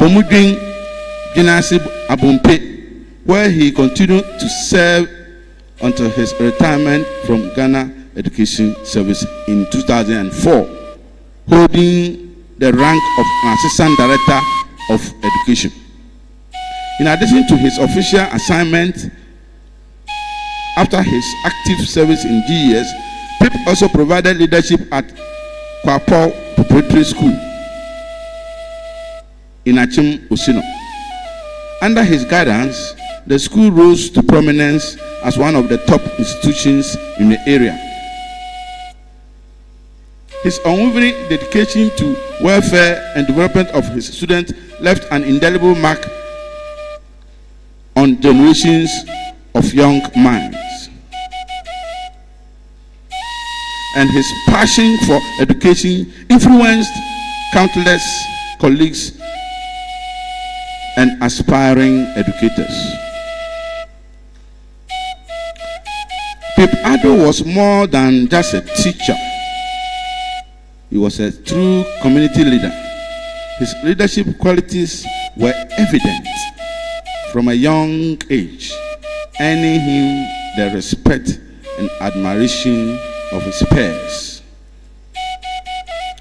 Bomudin Genasi Abumpe, where he continued to serve until his retirement from Ghana Education Service in 2004, holding the rank of Assistant Director of Education. In addition to his official assignment, after his active service in GES, Pip also provided leadership at Kwapo Preparatory School in Achim Osino. Under his guidance, the school rose to prominence as one of the top institutions in the area. His unwavering dedication to welfare and development of his students left an indelible mark on generations of young minds. And his passion for education influenced countless colleagues and aspiring educators. Pip ADDO was more than just a teacher. He was a true community leader. His leadership qualities were evident from a young age, earning him the respect and admiration of his peers.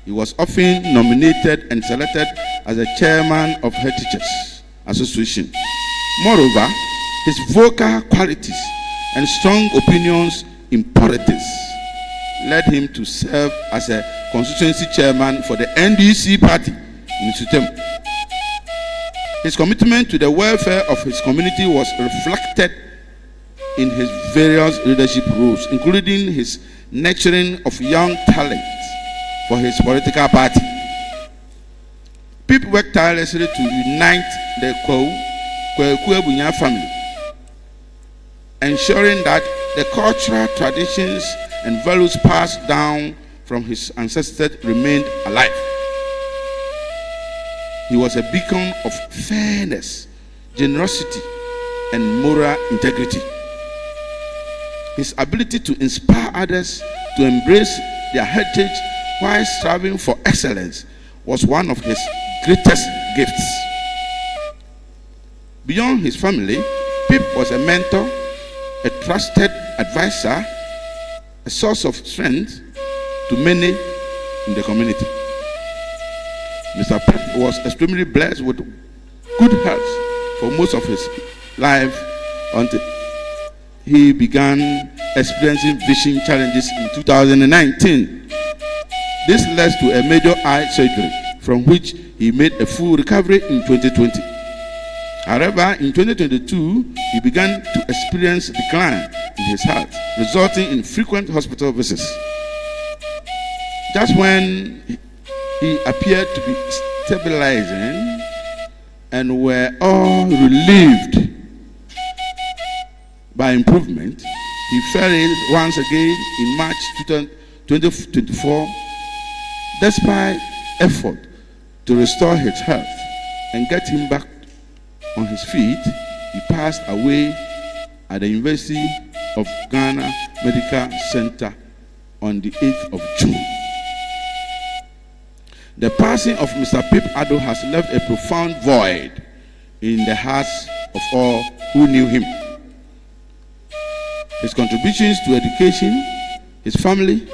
He was often nominated and selected as the chairman of Head Teachers Association. Moreover, his vocal qualities and strong opinions in politics led him to serve as a constituency chairman for the NDC party in Sutem. His commitment to the welfare of his community was reflected in his various leadership roles, including his nurturing of young talent for his political party. Pip worked tirelessly to unite the ABUNYAH family, ensuring that the cultural traditions and values passed down from his ancestors remained alive. He was a beacon of fairness, generosity, and moral integrity. His ability to inspire others to embrace their heritage while striving for excellence was one of his greatest gifts. Beyond his family, Pip was a mentor, a trusted advisor, a source of strength to many in the community. Mr. Pip was extremely blessed with good health for most of his life until he began experiencing vision challenges in 2019. This led to a major eye surgery, from which he made a full recovery in 2020. However, in 2022, he began to experience decline in his health, resulting in frequent hospital visits. Just when he appeared to be stabilizing and were all relieved by improvement, he fell ill once again in March 2024. Despite effort to restore his health and get him back on his feet, he passed away at the University of Ghana Medical Center on the 8th of June. The passing of Mr. Pip ADDO has left a profound void in the hearts of all who knew him. His contributions to education, his family,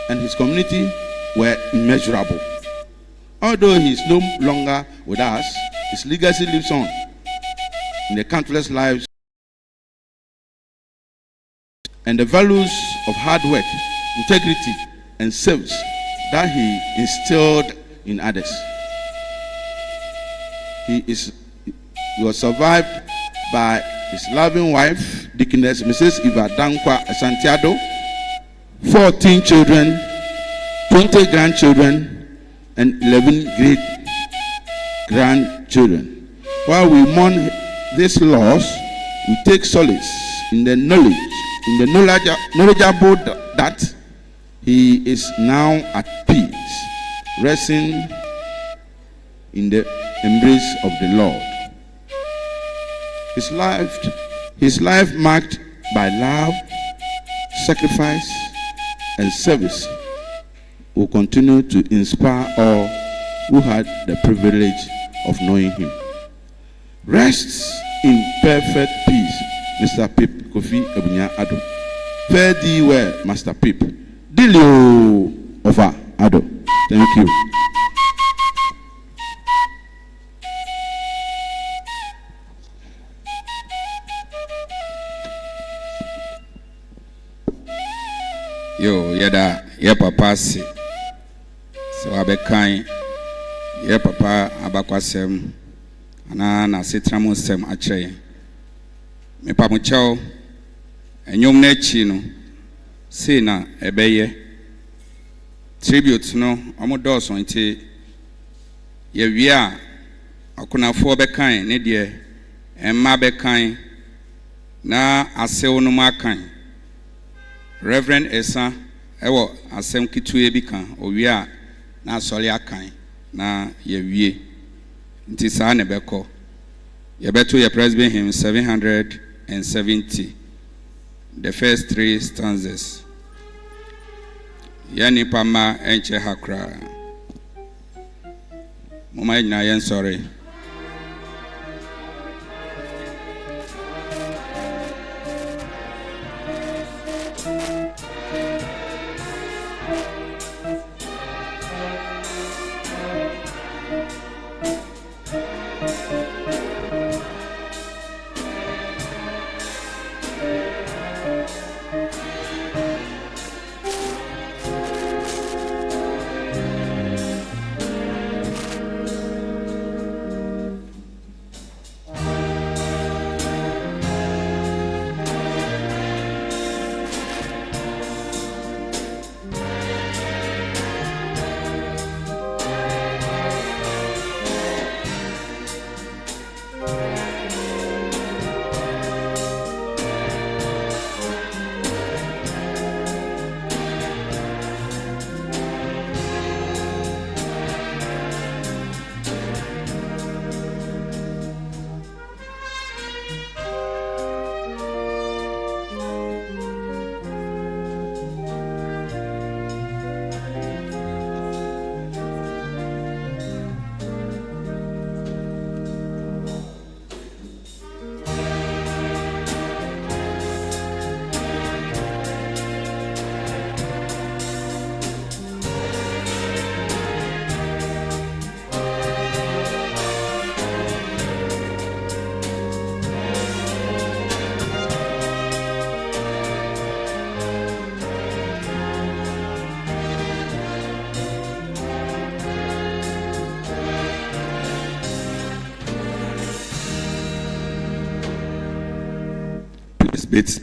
and his community were immeasurable. Although he is no longer with us, his legacy lives on in the countless lives and the values of hard work, integrity, and service that he instilled in others. He was survived by his loving wife, Deaconess Mrs. Eva Dankwa Santiago, 14 children, 20 grandchildren, and 11 great-grandchildren. While we mourn this loss, we take solace in the knowledgeable that he is now at peace, resting in the embrace of the Lord. His life marked by love, sacrifice, and service will continue to inspire all who had the privilege of knowing him. Rest in perfect peace, Mr. Pip KOFI ABUNYAH ADDO. Fare thee well, Master Pip. Dilio of ADDO. Thank you. Yo, yada, ye papa si. So abe kind. Ye papa abakwasem. Na setramu sem achre. Me pa muchao. Enyom nechi no. Si na ebeye. Tribute no omo doso nti ye wia akunafo be kan ne de emma be kan na asewo no makan. Reverend Esa ewo asem kitue bi kan owia na asori akan na ye wie nti sa ne beko ye beto ye presbyterian hymn 770 the first 3 stanzas yani pama enche hakra mama nyina yen sorry.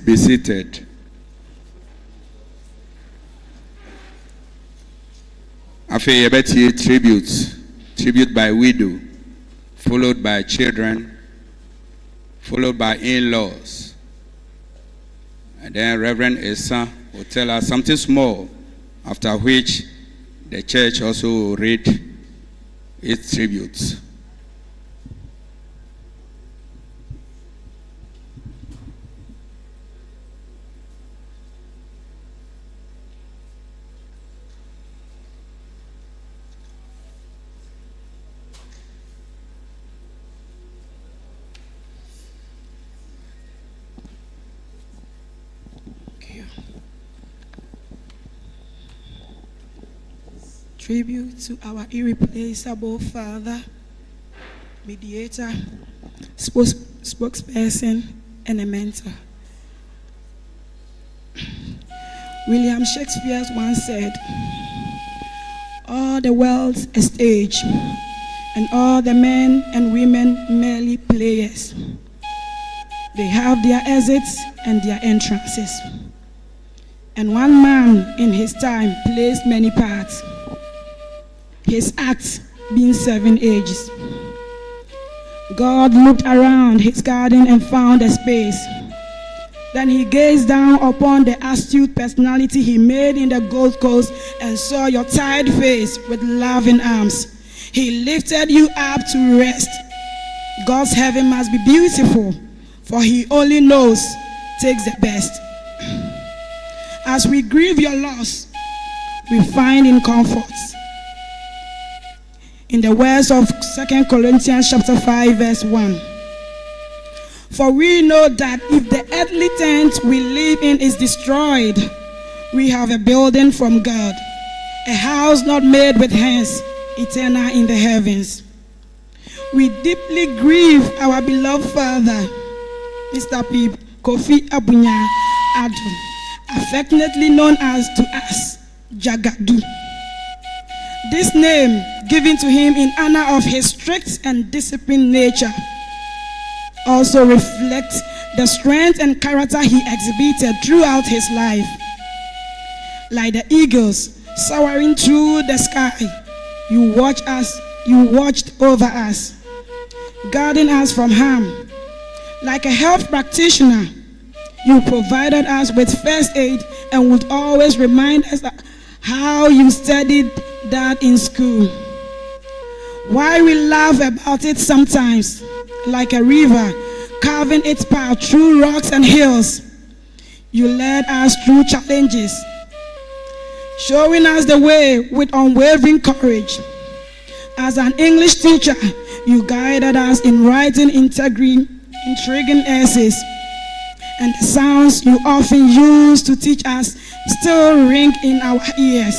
Be seated. After a tribute by widow, followed by children, followed by in-laws. And then Reverend Esa will tell us something small, after which the church also will read its tributes. Tribute to our irreplaceable Father, mediator, spokesperson, and a mentor. William Shakespeare once said, "All the world's a stage, and all the men and women merely players. They have their exits and their entrances. And one man in his time plays many parts, his act being 7 ages. God looked around his garden and found a space. Then he gazed down upon the astute personality he made in the Gold Coast and saw your tired face with loving arms. He lifted you up to rest. God's heaven must be beautiful, for he only knows takes the best. As we grieve your loss, we find in comfort. In the words of 2 Corinthians chapter 5 verse 1. For we know that if the earthly tent we live in is destroyed, we have a building from God, a house not made with hands, eternal in the heavens. We deeply grieve our beloved father, Mr. KOFI ABUNYAH ADDO, affectionately known as to us Jagadu. This name given to him in honor of his strict and disciplined nature also reflects the strength and character he exhibited throughout his life. Like the eagles soaring through the sky, you watched over us, guarding us from harm. Like a health practitioner, you provided us with first aid and would always remind us how you studied that in school. Why we laugh about it sometimes, like a river carving its path through rocks and hills. You led us through challenges, showing us the way with unwavering courage. As an English teacher, you guided us in writing intriguing essays, and the sounds you often used to teach us still ring in our ears.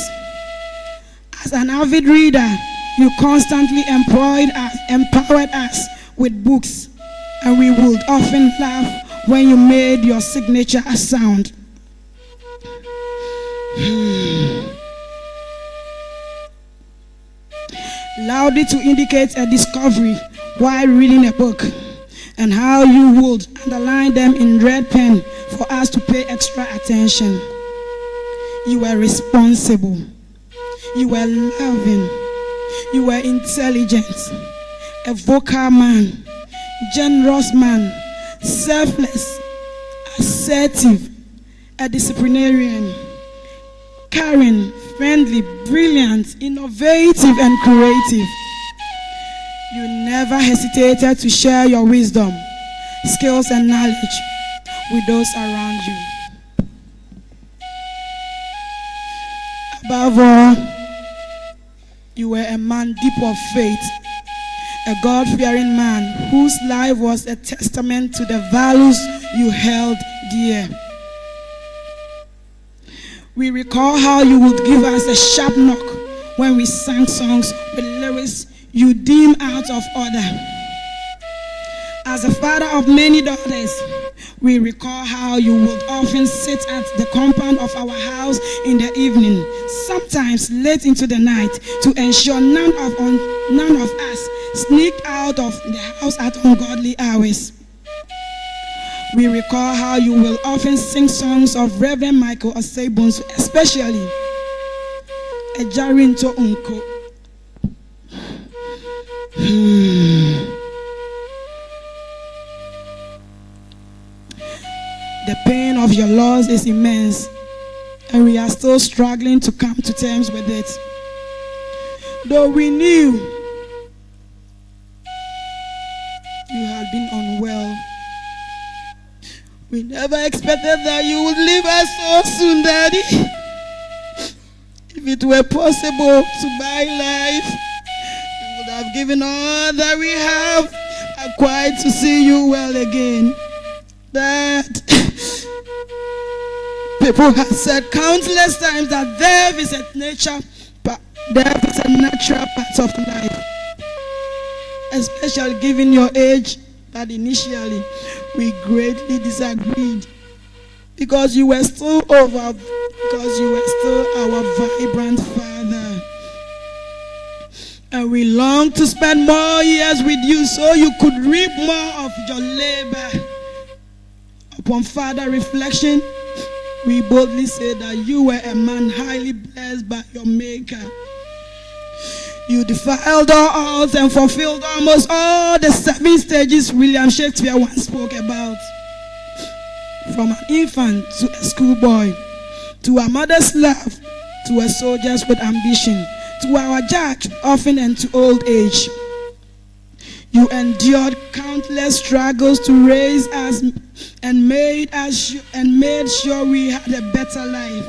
As an avid reader, you constantly empowered us with books, and we would often laugh when you made your signature sound. Loudly to indicate a discovery while reading a book, and how you would underline them in red pen for us to pay extra attention. You were responsible. You were loving. You were intelligent. A vocal man. Generous man. Selfless. Assertive. A disciplinarian. Caring. Friendly. Brilliant. Innovative and creative. You never hesitated to share your wisdom, skills, and knowledge with those around you. Above all, you were a man deep of faith, a God-fearing man whose life was a testament to the values you held dear. We recall how you would give us a sharp knock when we sang songs with lyrics you deem out of order. As a father of many daughters, we recall how you would often sit at the compound of our house in the evening, sometimes late into the night, to ensure none of us sneaked out of the house at ungodly hours. We recall how you will often sing songs of Reverend Michael Osebon's, especially Ejarinto Unko. The pain of your loss is immense, and we are still struggling to come to terms with it. Though we knew you had been unwell, we never expected that you would leave us so soon, Daddy. If it were possible to buy life, we would have given all that we have acquired to see you well again. That people have said countless times that death is a natural part of life, especially given your age. But initially, we greatly disagreed because you were still our vibrant father. And we longed to spend more years with you so you could reap more of your labor. Upon further reflection, we boldly say that you were a man highly blessed by your Maker. You defiled all odds and fulfilled almost all the 7 stages William Shakespeare once spoke about. From an infant to a schoolboy, to a mother's love, to a soldier's with ambition, to our judge, often and to old age. You endured countless struggles to raise us and made sure we had a better life.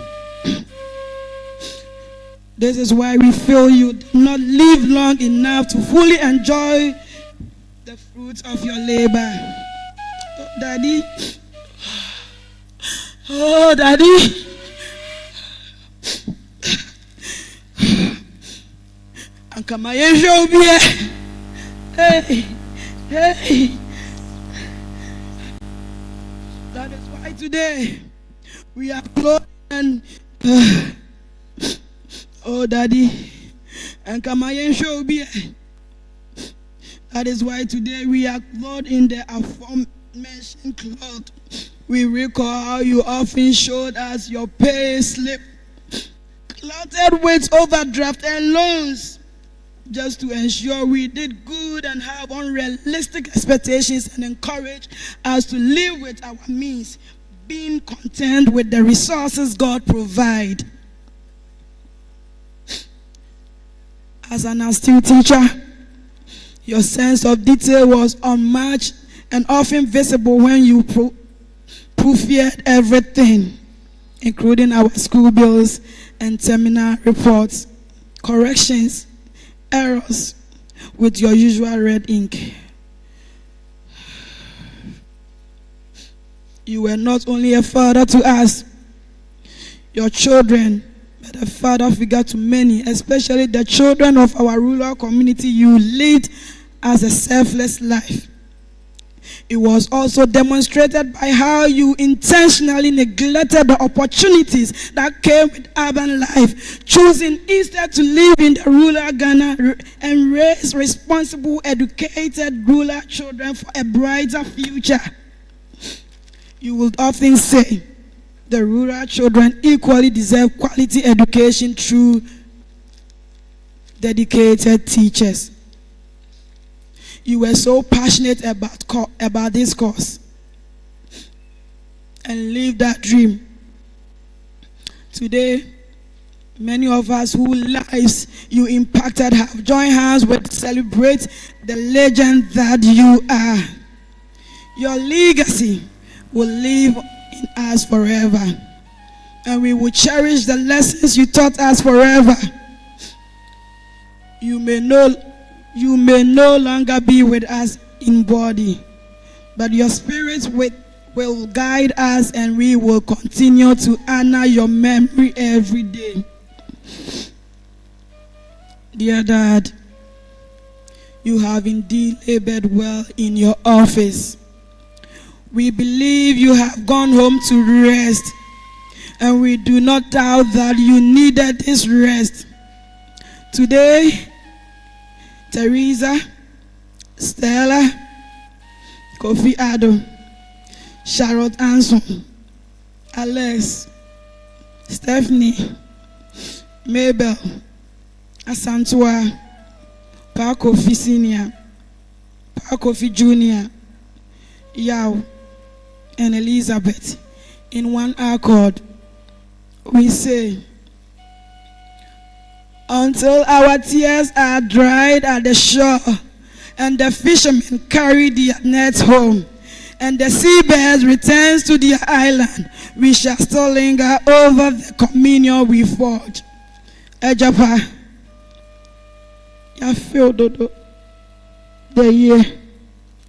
This is why we feel you did not live long enough to fully enjoy the fruits of your labor. Oh, Daddy. Oh, Daddy. And come on, show me. Hey, hey. That is why today we are clothed and oh, Daddy, and come on, show me. That is why today we are clothed in the aforementioned cloth. We recall how you often showed us your pay slip, clothed with overdraft and loans, just to ensure we did good and have unrealistic expectations, and encourage us to live with our means, being content with the resources God provide. As an astute teacher, your sense of detail was unmatched and often visible when you proofread everything, including our school bills and terminal reports, corrections, errors, with your usual red ink. You were not only a father to us, your children, but a father figure to many, especially the children of our rural community. You lead as a selfless life. It was also demonstrated by how you intentionally neglected the opportunities that came with urban life, choosing instead to live in the rural Ghana and raise responsible, educated rural children for a brighter future. You would often say the rural children equally deserve quality education through dedicated teachers. You were so passionate about this cause and lived that dream. Today, many of us whose lives you impacted have joined hands to celebrate the legend that you are. Your legacy will live in us forever, and we will cherish the lessons you taught us forever. You may no longer be with us in body, but your spirit will guide us, and we will continue to honor your memory every day. Dear Dad, you have indeed labored well in your office. We believe you have gone home to rest, and we do not doubt that you needed this rest. Today, Teresa, Stella, KOFI ADDO, Charlotte Anson, Alex, Stephanie, Mabel, Asantua, Pa KOFI Senior, Pa KOFI Junior, Yao, and Elizabeth, in one accord, we say, until our tears are dried at the shore, and the fishermen carry their nets home, and the seabirds returns to their island, we shall still linger over the communion we forged. Ejapa, ya feel the year.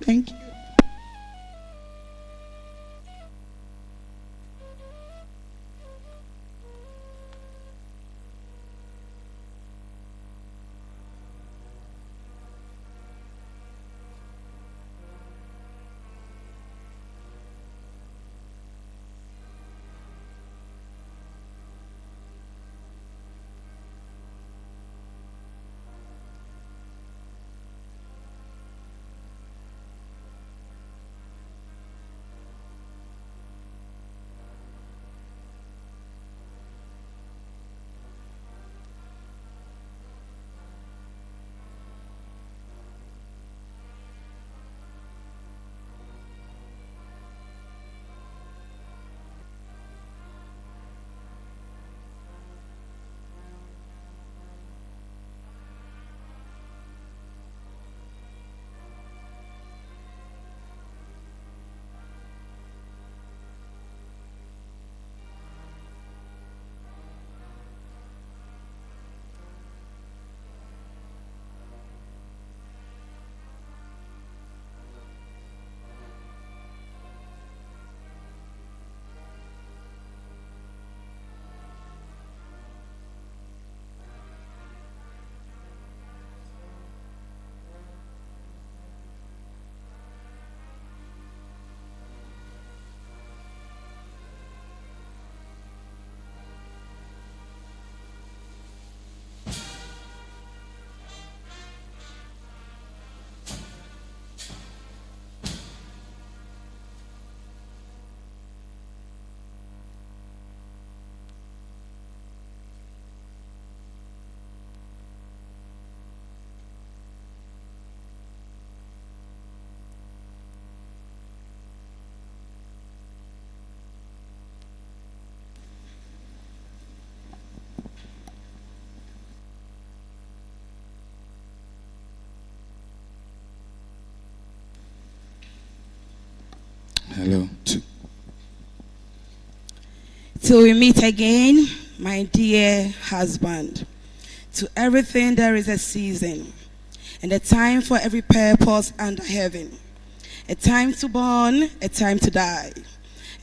Thank you. Hello. 2. Till we meet again, my dear husband. To everything there is a season, and a time for every purpose under heaven. A time to born, a time to die.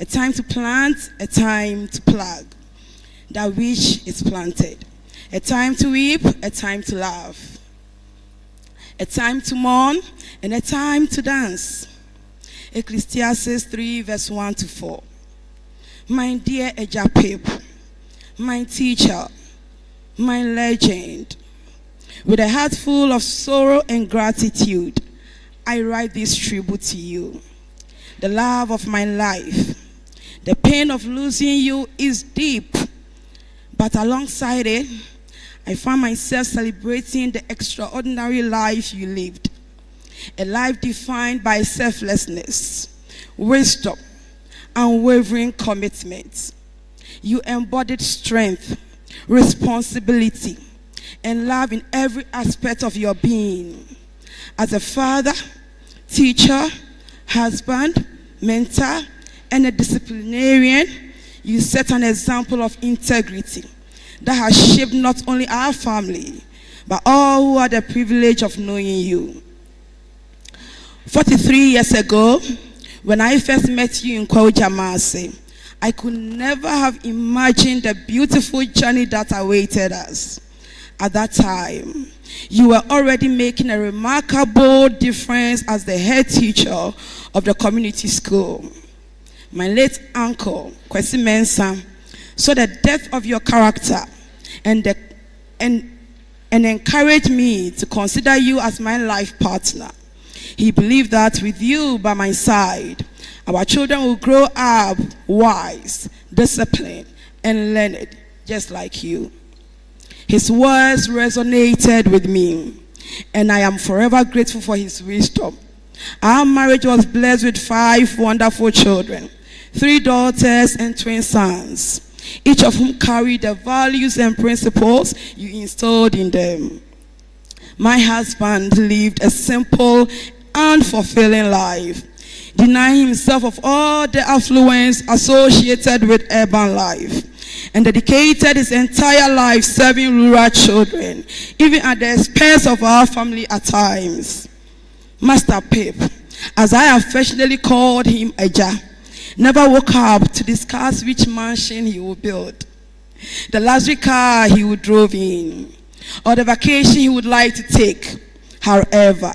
A time to plant, a time to plug that which is planted. A time to weep, a time to laugh. A time to mourn, and a time to dance. Ecclesiastes 3 verse 1 to 4. My dear Ejapep, my teacher, my legend, with a heart full of sorrow and gratitude, I write this tribute to you. The love of my life, the pain of losing you is deep, but alongside it, I find myself celebrating the extraordinary life you lived. A life defined by selflessness, wisdom, unwavering commitment. You embodied strength, responsibility, and love in every aspect of your being. As a father, teacher, husband, mentor, and a disciplinarian, you set an example of integrity that has shaped not only our family, but all who had the privilege of knowing you. 43 years ago, when I first met you in Kwajamase, I could never have imagined the beautiful journey that awaited us. At that time, you were already making a remarkable difference as the head teacher of the community school. My late uncle, Kwesi Mensah, saw the depth of your character and encouraged me to consider you as my life partner. He believed that with you by my side, our children will grow up wise, disciplined, and learned, just like you. His words resonated with me, and I am forever grateful for his wisdom. Our marriage was blessed with 5 wonderful children, 3 daughters and twin sons, each of whom carried the values and principles you instilled in them. My husband lived a simple and fulfilling life, denying himself of all the affluence associated with urban life, and dedicated his entire life serving rural children, even at the expense of our family at times. Master Pip, as I affectionately called him Eja, never woke up to discuss which mansion he would build, the luxury car he would drive in, or the vacation he would like to take. However,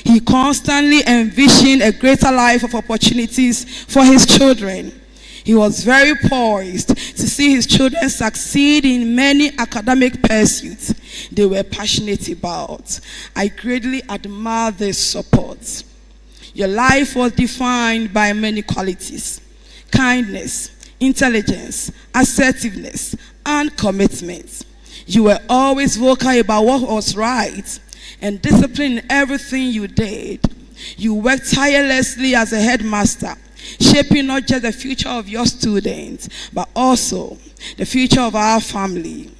he constantly envisioned a greater life of opportunities for his children. He was very poised to see his children succeed in many academic pursuits they were passionate about. I greatly admire this support. Your life was defined by many qualities: kindness, intelligence, assertiveness, and commitment. You were always vocal about what was right and disciplined in everything you did. You worked tirelessly as a headmaster, shaping not just the future of your students, but also the future of our family.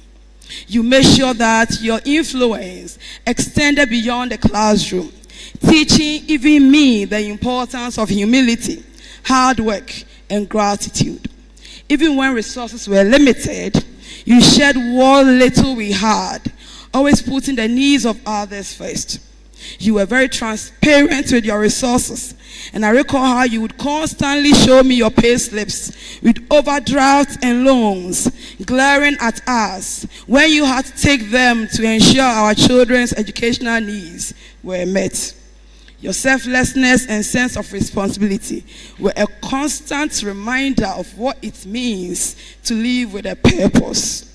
You made sure that your influence extended beyond the classroom, teaching even me the importance of humility, hard work, and gratitude. Even when resources were limited, you shared what little we had, always putting the needs of others first. You were very transparent with your resources, and I recall how you would constantly show me your pay slips with overdrafts and loans, glaring at us when you had to take them to ensure our children's educational needs were met. Your selflessness and sense of responsibility were a constant reminder of what it means to live with a purpose.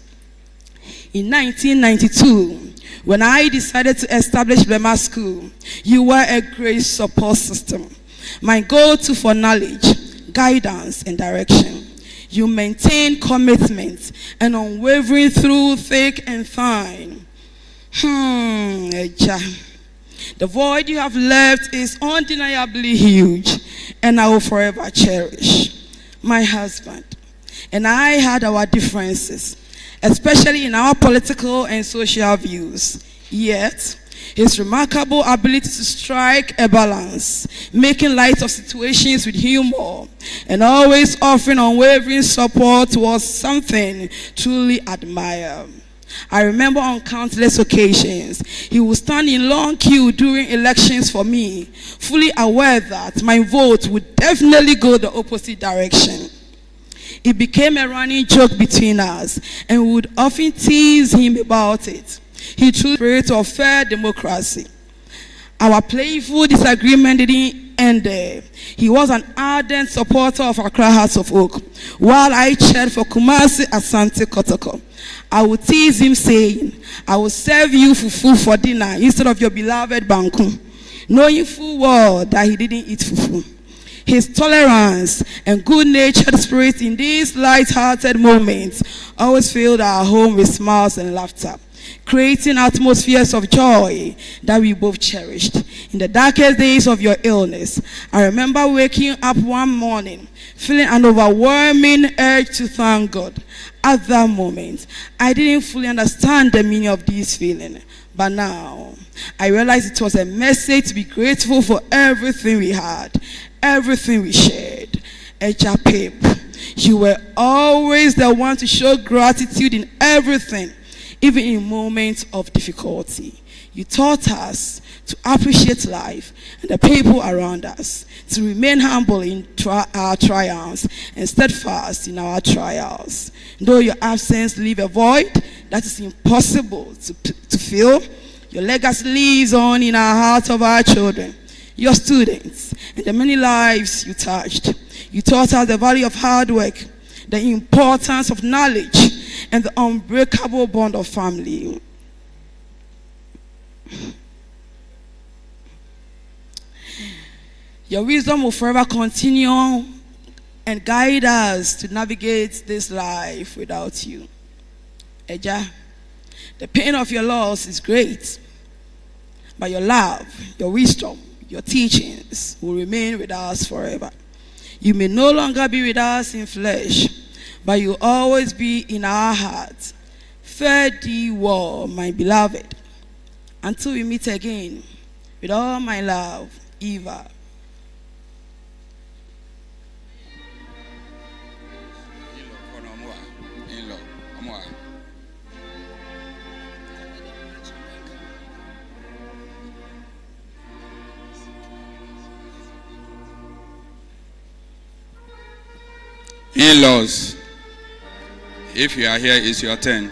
In 1992, when I decided to establish Blema School, you were a great support system, my go-to for knowledge, guidance, and direction. You maintained commitment and unwavering through thick and thin. The void you have left is undeniably huge, and I will forever cherish. My husband and I had our differences, especially in our political and social views. Yet, His remarkable ability to strike a balance, making light of situations with humor, and always offering unwavering support was something truly admired. I remember on countless occasions, he would stand in long queue during elections for me, fully aware that my vote would definitely go the opposite direction. It became a running joke between us, and we would often tease him about it. He truly spirit of fair democracy. Our playful disagreement didn't end there. He was an ardent supporter of Accra Hearts of Oak, while I cheered for Kumasi Asante Kotoko. I would tease him saying, I will serve you fufu for dinner instead of your beloved banku, knowing full well that he didn't eat fufu. His tolerance and good-natured spirit in these light-hearted moments always filled our home with smiles and laughter, creating atmospheres of joy that we both cherished. In the darkest days of your illness, I remember waking up one morning, feeling an overwhelming urge to thank God. At that moment, I didn't fully understand the meaning of this feeling, but now I realize it was a message to be grateful for everything we had, everything we shared. Eja Pip, you were always the one to show gratitude in everything, even in moments of difficulty. You taught us to appreciate life and the people around us, to remain humble in our triumphs and steadfast in our trials. Though your absence leave a void that is impossible to fill, your legacy lives on in our hearts of our children, your students, and the many lives you touched. You taught us the value of hard work, the importance of knowledge, and the unbreakable bond of family. Your wisdom will forever continue and guide us to navigate this life without you. Eja, the pain of your loss is great, but your love, your wisdom, your teachings will remain with us forever. You may no longer be with us in flesh, but you will always be in our hearts. Fare thee well, my beloved. Until we meet again, with all my love, Eva. In-laws, if you are here, it's your turn.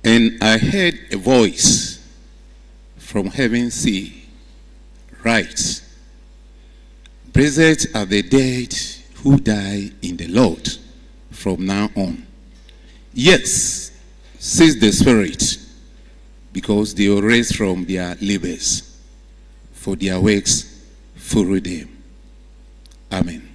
And I heard a voice from heaven say, "Write, blessed are the dead who die in the Lord from now on. Yes, says the Spirit, because they will rise from their labors, for their works follow them." Amen.